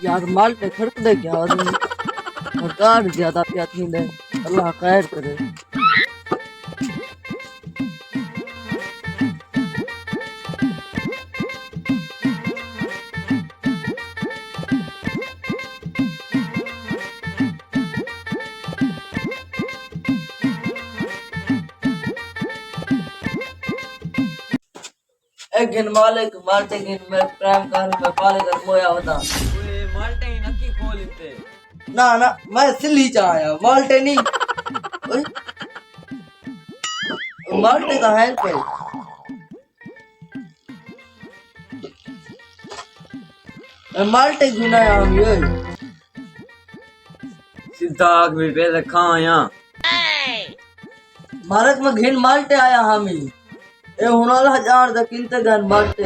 यार माल पे खड़क दे क्या और सरकार ज्यादा क्या थी ने अल्लाह खैर करे। एक गिन मालिक मारते गिन मैं प्रेम कहानी में पाले कर मोया होता। ओए माल्टे ही नक्की खोल इते। ना ना मैं सिल्ली चाया माल्टे नहीं। ओए माल्टे का है पे माल्टे गुना हम ये सीधा आग भी पहले खाया। भारत में घिन माल्टे आया हामी ए हुनाला हजार द किनते गन माल्टे।